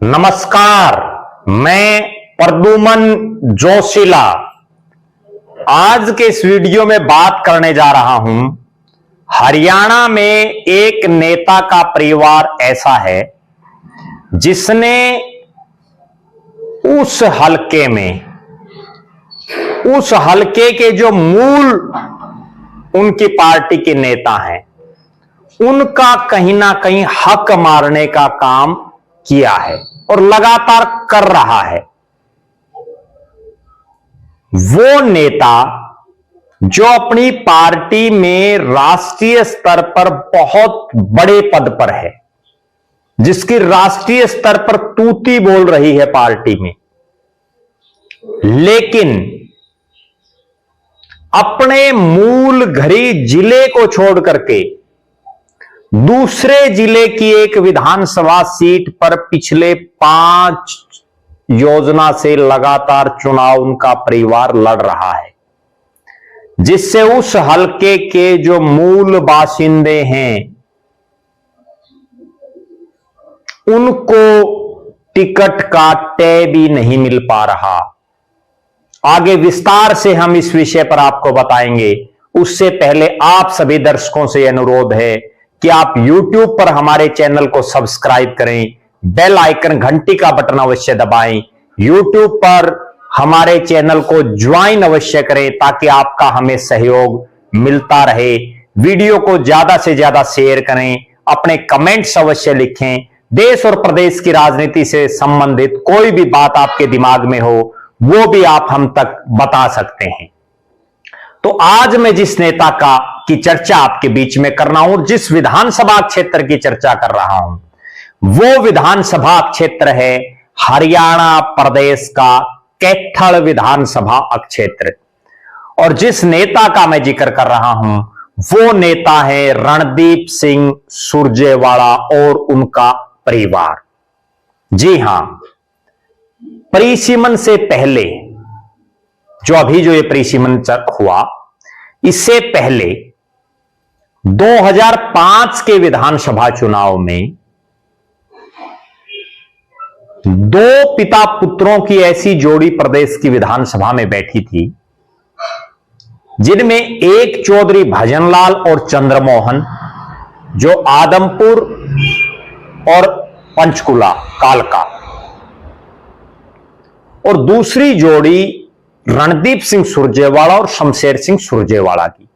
नमस्कार, मैं प्रद्युमन जोशीला आज के इस वीडियो में बात करने जा रहा हूं। हरियाणा में एक नेता का परिवार ऐसा है जिसने उस हलके के जो मूल उनकी पार्टी के नेता हैं, उनका कहीं ना कहीं हक मारने का काम किया है और लगातार कर रहा है। वो नेता जो अपनी पार्टी में राष्ट्रीय स्तर पर बहुत बड़े पद पर है, जिसकी राष्ट्रीय स्तर पर तूती बोल रही है पार्टी में, लेकिन अपने मूल घरी जिले को छोड़ करके दूसरे जिले की एक विधानसभा सीट पर पिछले 5 योजना से लगातार चुनाव उनका परिवार लड़ रहा है, जिससे उस हलके के जो मूल बाशिंदे हैं उनको टिकट का तय भी नहीं मिल पा रहा। आगे विस्तार से हम इस विषय पर आपको बताएंगे। उससे पहले आप सभी दर्शकों से अनुरोध है कि आप YouTube पर हमारे चैनल को सब्सक्राइब करें, बेल आइकन घंटी का बटन अवश्य दबाएं, YouTube पर हमारे चैनल को ज्वाइन अवश्य करें ताकि आपका हमें सहयोग मिलता रहे। वीडियो को ज्यादा से ज्यादा शेयर करें, अपने कमेंट्स अवश्य लिखें। देश और प्रदेश की राजनीति से संबंधित कोई भी बात आपके दिमाग में हो वो भी आप हम तक बता सकते हैं। तो आज मैं जिस नेता की चर्चा आपके बीच में कर रहा हूं, जिस विधानसभा क्षेत्र की चर्चा कर रहा हूं, वो विधानसभा क्षेत्र है हरियाणा प्रदेश का कैथल विधानसभा क्षेत्र। और जिस नेता का मैं जिक्र कर रहा हूं वो नेता है रणदीप सिंह सुरजेवाला और उनका परिवार। जी हां, परिसीमन से पहले जो ये परिसीमन हुआ, इससे पहले 2005 के विधानसभा चुनाव में 2 पिता पुत्रों की ऐसी जोड़ी प्रदेश की विधानसभा में बैठी थी, जिनमें एक चौधरी भजनलाल और चंद्रमोहन जो आदमपुर और पंचकुला कालका, और दूसरी जोड़ी रणदीप सिंह सुरजेवाला और शमशेर सिंह सुरजेवाला की।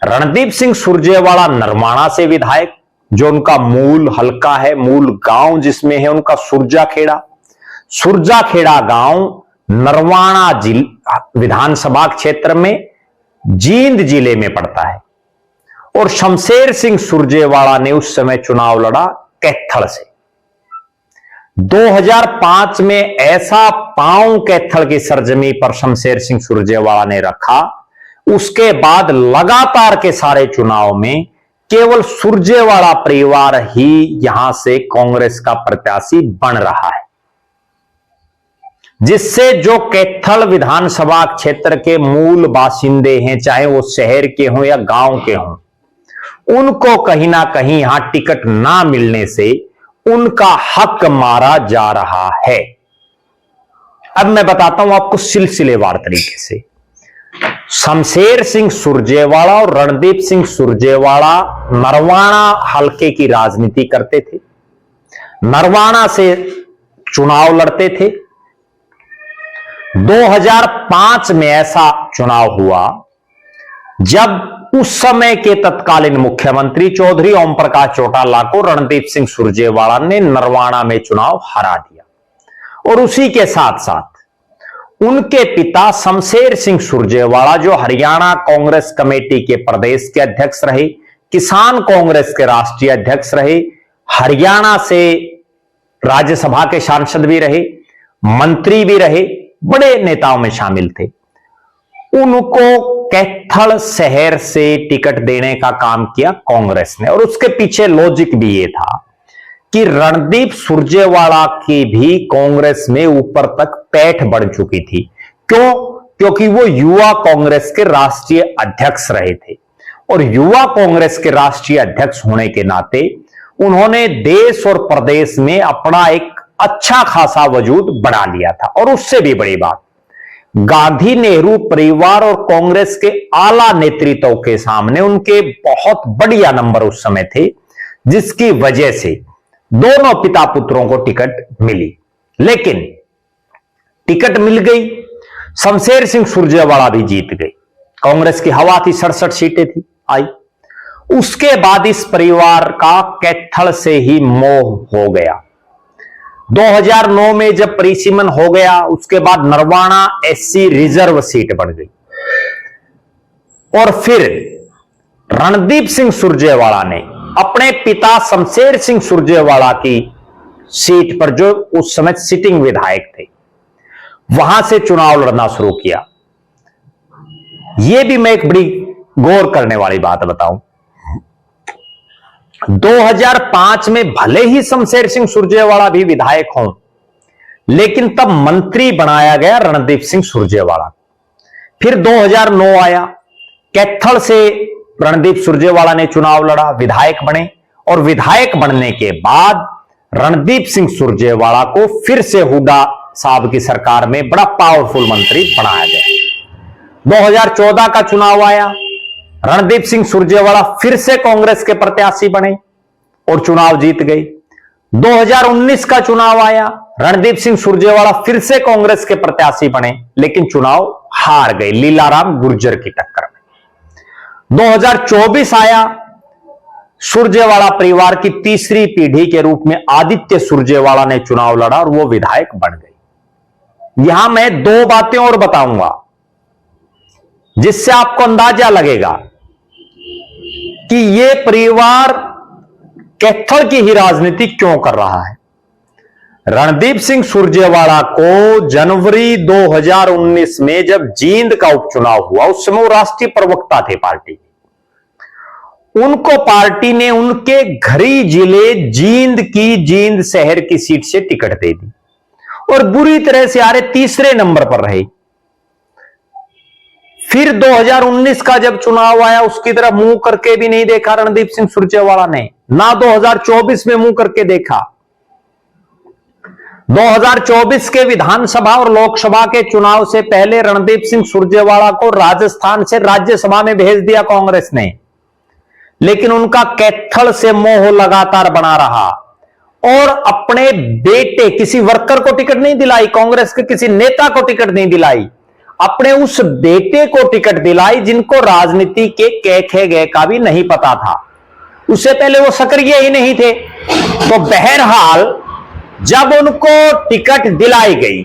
रणदीप सिंह सुरजेवाला नरवाणा से विधायक, जो उनका मूल हलका है, मूल गांव जिसमें है उनका सुरजाखेड़ा गांव नरवाणा विधानसभा क्षेत्र में जींद जिले में पड़ता है। और शमशेर सिंह सुरजेवाला ने उस समय चुनाव लड़ा कैथल से। 2005 में ऐसा पांव कैथल की सरजमी पर शमशेर सिंह सुरजेवाला ने रखा, उसके बाद लगातार के सारे चुनाव में केवल सुरजेवाला परिवार ही यहां से कांग्रेस का प्रत्याशी बन रहा है, जिससे जो कैथल विधानसभा क्षेत्र के मूल बाशिंदे हैं, चाहे वो शहर के हों या गांव के हों, उनको कहीं ना कहीं यहां टिकट ना मिलने से उनका हक मारा जा रहा है। अब मैं बताता हूं आपको सिलसिलेवार तरीके से। शमशेर सिंह सुरजेवाला और रणदीप सिंह सुरजेवाला नरवाणा हलके की राजनीति करते थे, नरवाणा से चुनाव लड़ते थे। 2005 में ऐसा चुनाव हुआ जब उस समय के तत्कालीन मुख्यमंत्री चौधरी ओम प्रकाश चौटाला को रणदीप सिंह सुरजेवाला ने नरवाणा में चुनाव हरा दिया। और उसी के साथ साथ उनके पिता शमशेर सिंह सुरजेवाला, जो हरियाणा कांग्रेस कमेटी के प्रदेश के अध्यक्ष रहे, किसान कांग्रेस के राष्ट्रीय अध्यक्ष रहे, हरियाणा से राज्यसभा के सांसद भी रहे, मंत्री भी रहे, बड़े नेताओं में शामिल थे, उनको कैथल शहर से टिकट देने का काम किया कांग्रेस ने। और उसके पीछे लॉजिक भी ये था कि रणदीप सुरजेवाला की भी कांग्रेस में ऊपर तक पैठ बढ़ चुकी थी। क्यों? क्योंकि वो युवा कांग्रेस के राष्ट्रीय अध्यक्ष रहे थे, और युवा कांग्रेस के राष्ट्रीय अध्यक्ष होने के नाते उन्होंने देश और प्रदेश में अपना एक अच्छा खासा वजूद बढ़ा लिया था। और उससे भी बड़ी बात, गांधी नेहरू परिवार और कांग्रेस के आला नेतृत्व के सामने उनके बहुत बढ़िया नंबर उस समय थे, जिसकी वजह से दोनों पिता पुत्रों को टिकट मिली। लेकिन टिकट मिल गई, शमशेर सिंह सुरजेवाला भी जीत गई। कांग्रेस की हवा थी, 67 सीटें थी आई। उसके बाद इस परिवार का कैथल से ही मोह हो गया। 2009 में जब परिसीमन हो गया, उसके बाद नरवाना एससी रिजर्व सीट बन गई। और फिर रणदीप सिंह सुरजेवाला ने अपने पिता शमशेर सिंह सुरजेवाला की सीट पर, जो उस समय सिटिंग विधायक थे, वहां से चुनाव लड़ना शुरू किया। यह भी मैं एक बड़ी गौर करने वाली बात बताऊं, 2005 में भले ही शमशेर सिंह सुरजेवाला भी विधायक हों, लेकिन तब मंत्री बनाया गया रणदीप सिंह सुरजेवाला। फिर 2009 आया, कैथल से रणदीप सुरजेवाला ने चुनाव लड़ा, विधायक बने। और विधायक बनने के बाद रणदीप सिंह सुरजेवाला को फिर से हुड्डा साहब की सरकार में बड़ा पावरफुल मंत्री बनाया गया। 2014 का चुनाव आया, रणदीप सिंह सुरजेवाला फिर से कांग्रेस के प्रत्याशी बने और चुनाव जीत गए। 2019 का चुनाव आया, रणदीप सिंह सुरजेवाला फिर से कांग्रेस के प्रत्याशी बने, लेकिन चुनाव हार गए लीलाराम गुर्जर की टक्कर में। 2024 आया, सुरजेवाला परिवार की तीसरी पीढ़ी के रूप में आदित्य सुरजेवाला ने चुनाव लड़ा और वो विधायक बन गए। यहां मैं दो बातें और बताऊंगा, जिससे आपको अंदाजा लगेगा कि यह परिवार कैथल की ही राजनीति क्यों कर रहा है। रणदीप सिंह सुरजेवाला को जनवरी 2019 में जब जींद का उपचुनाव हुआ, उस समय वो राष्ट्रीय प्रवक्ता थे पार्टी के। उनको पार्टी ने उनके घरी जिले जींद शहर की सीट से टिकट दे दी और बुरी तरह से हारे, तीसरे नंबर पर रहे। फिर 2019 का जब चुनाव आया, उसकी तरफ मुंह करके भी नहीं देखा रणदीप सिंह सुरजेवाला ने, ना 2024 में मुंह करके देखा। 2024 के विधानसभा और लोकसभा के चुनाव से पहले रणदीप सिंह सुरजेवाला को राजस्थान से राज्यसभा में भेज दिया कांग्रेस ने, लेकिन उनका कैथल से मोह लगातार बना रहा और अपने बेटे, किसी वर्कर को टिकट नहीं दिलाई, कांग्रेस के किसी नेता को टिकट नहीं दिलाई, अपने उस बेटे को टिकट दिलाई जिनको राजनीति के कै खे गए का भी नहीं पता था। उससे पहले वो सक्रिय ही नहीं थे। तो बहरहाल जब उनको टिकट दिलाई गई,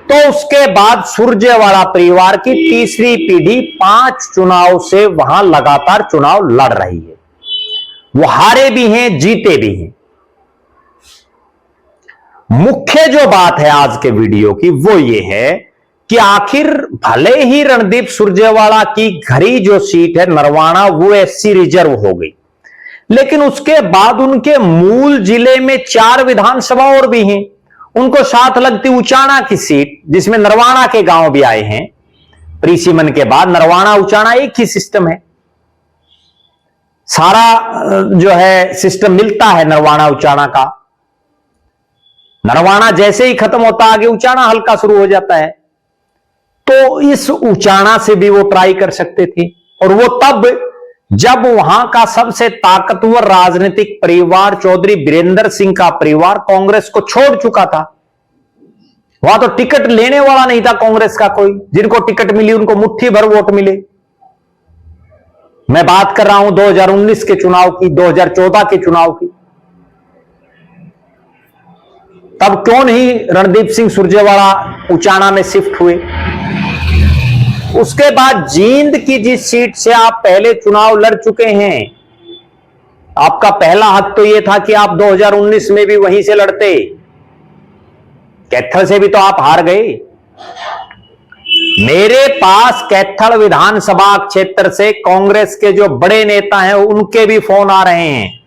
तो उसके बाद सुरजेवाला परिवार की तीसरी पीढ़ी 5 चुनाव से वहां लगातार चुनाव लड़ रही है। वो हारे भी हैं, जीते भी हैं। मुख्य जो बात है आज के वीडियो की वो ये है कि आखिर भले ही रणदीप सुरजेवाला की घरी जो सीट है नरवाना, वो एससी रिजर्व हो गई, लेकिन उसके बाद उनके मूल जिले में 4 विधानसभा और भी हैं। उनको साथ लगती उचाना की सीट, जिसमें नरवाना के गांव भी आए हैं, परिसीमन के बाद नरवाना उचाना एक ही सिस्टम है, सारा जो है सिस्टम मिलता है नरवाना उचाना का। नरवाना जैसे ही खत्म होता आगे उचाना हल्का शुरू हो जाता है। तो इस उचाना से भी वो ट्राई कर सकते थे, और वो तब जब वहां का सबसे ताकतवर राजनीतिक परिवार चौधरी बीरेंद्र सिंह का परिवार कांग्रेस को छोड़ चुका था। वहां तो टिकट लेने वाला नहीं था कांग्रेस का कोई, जिनको टिकट मिली उनको मुट्ठी भर वोट मिले। मैं बात कर रहा हूं 2019 के चुनाव की, 2014 के चुनाव की। तब क्यों नहीं रणदीप सिंह सुरजेवाला उचाना में शिफ्ट हुए। उसके बाद जींद की जिस सीट से आप पहले चुनाव लड़ चुके हैं, आपका पहला हक तो यह था कि आप 2019 में भी वहीं से लड़ते। कैथल से भी तो आप हार गए। मेरे पास कैथल विधानसभा क्षेत्र से कांग्रेस के जो बड़े नेता हैं उनके भी फोन आ रहे हैं,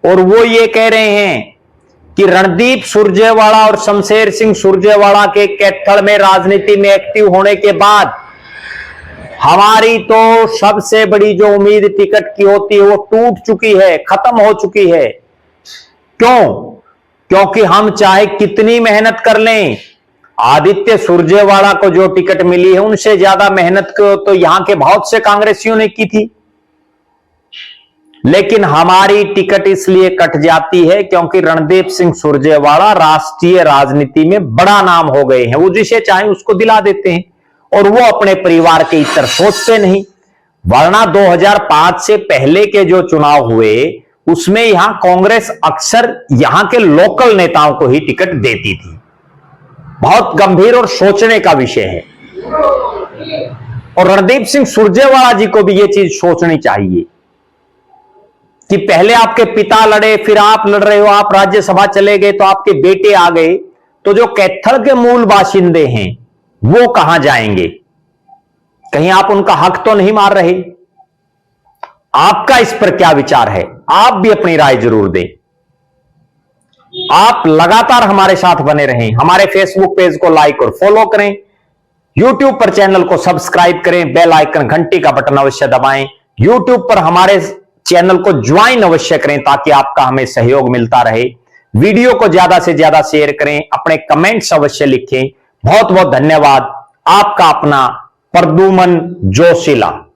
और वो ये कह रहे हैं कि रणदीप सुरजेवाला और शमशेर सिंह सुरजेवाला के कैथल में राजनीति में एक्टिव होने के बाद हमारी तो सबसे बड़ी जो उम्मीद टिकट की होती है वो टूट चुकी है, खत्म हो चुकी है। क्यों? क्योंकि हम चाहे कितनी मेहनत कर लें, आदित्य सुरजेवाला को जो टिकट मिली है उनसे ज्यादा मेहनत को तो यहां के बहुत से कांग्रेसियों ने की थी। लेकिन हमारी टिकट इसलिए कट जाती है क्योंकि रणदीप सिंह सुरजेवाला राष्ट्रीय राजनीति में बड़ा नाम हो गए हैं। वो जिसे चाहे उसको दिला देते हैं और वो अपने परिवार के इतर सोचते नहीं। वरना 2005 से पहले के जो चुनाव हुए उसमें यहां कांग्रेस अक्सर यहां के लोकल नेताओं को ही टिकट देती थी। बहुत गंभीर और सोचने का विषय है और रणदीप सिंह सुरजेवाला जी को भी यह चीज सोचनी चाहिए कि पहले आपके पिता लड़े, फिर आप लड़ रहे हो, आप राज्यसभा चले गए तो आपके बेटे आ गए, तो जो कैथल के मूल बाशिंदे हैं वो कहां जाएंगे? कहीं आप उनका हक तो नहीं मार रहे? आपका इस पर क्या विचार है? आप भी अपनी राय जरूर दें। आप लगातार हमारे साथ बने रहें। हमारे फेसबुक पेज को लाइक और फॉलो करें, यूट्यूब पर चैनल को सब्सक्राइब करें, बेल आइकन घंटी का बटन अवश्य दबाएं, यूट्यूब पर हमारे चैनल को ज्वाइन अवश्य करें ताकि आपका हमें सहयोग मिलता रहे। वीडियो को ज्यादा से ज्यादा शेयर करें, अपने कमेंट्स अवश्य लिखें। बहुत बहुत धन्यवाद। आपका अपना प्रद्युमन जोशीला।